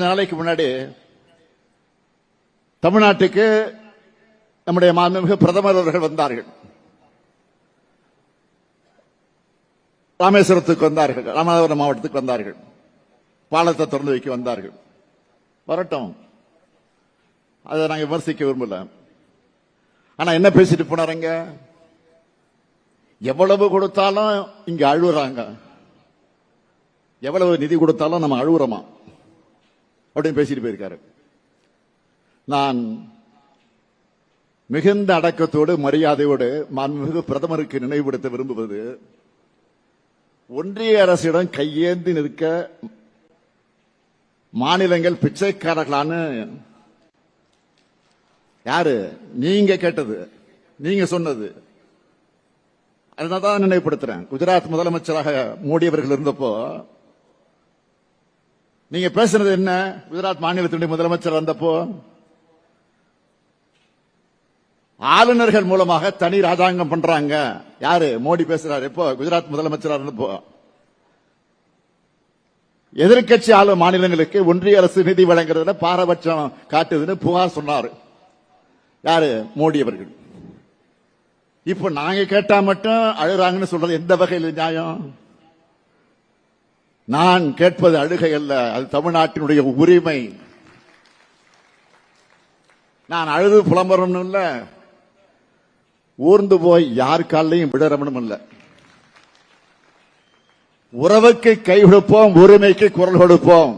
நாளைக்கு முன்னாடி தமிழ்நாட்டுக்கு நம்முடைய மாண்புமிகு பிரதமர் அவர்கள் வந்தார்கள். ராமேஸ்வரத்துக்கு வந்தார்கள், ராமநாதபுரம் மாவட்டத்துக்கு வந்தார்கள், பாலத்தை திறந்து வைக்க வந்தார்கள். வரட்டும், அதை நாங்கள் விமர்சிக்க விரும்பல. ஆனா என்ன பேசிட்டு போனாருங்க? எவ்வளவு கொடுத்தாலும் இங்க அழுகுறாங்க, எவ்வளவு நிதி கொடுத்தாலும் நம்ம அழுகுறோமா அப்படின்னு பேசிட்டு போயிருக்காரு. நான் மிகுந்த அடக்கத்தோடு மரியாதையோடு மாண்புமிகு பிரதமருக்கு நினைவுபடுத்த விரும்புவது, ஒன்றிய அரசிடம் கையேந்தி நிற்க மாநிலங்கள் பிச்சைக்காரர்களான்னு யாரு? நீங்க கேட்டது, நீங்க சொன்னது. அதனால்தான் நினைவுபடுத்துறேன். குஜராத் முதலமைச்சராக மோடி அவர்கள் இருந்தப்போ நீங்க பேசுனது என்ன? குஜராத் மாநிலத்தினுடைய முதலமைச்சர் வந்தப்போ ஆளுநர்கள் மூலமாக தனி ராஜாங்கம் பண்றாங்க. யாரு? மோடி பேசுறாரு. எப்போ? குஜராத் முதலமைச்சராக இருந்தப்போ எதிர்கட்சி ஆளும் மாநிலங்களுக்கு ஒன்றிய அரசு நிதி வழங்குறதுல பாரபட்சம் காட்டுதுன்னு புகார் சொன்னார். யாரு? மோடி அவர்கள். இப்ப நாங்க கேட்டா மட்டும் அழுறாங்கன்னு சொல்றது எந்த வகையில் நியாயம்? நான் கேட்பது அழுகை அல்ல, அது தமிழ்நாட்டினுடைய உரிமை. நான் அழுது புலம்புறணும் இல்ல, ஊர்ந்து போய் யார் காலையும் விடறவனும் இல்ல. உறவுக்கு கை கொடுப்போம், உரிமைக்கு குரல் கொடுப்போம்.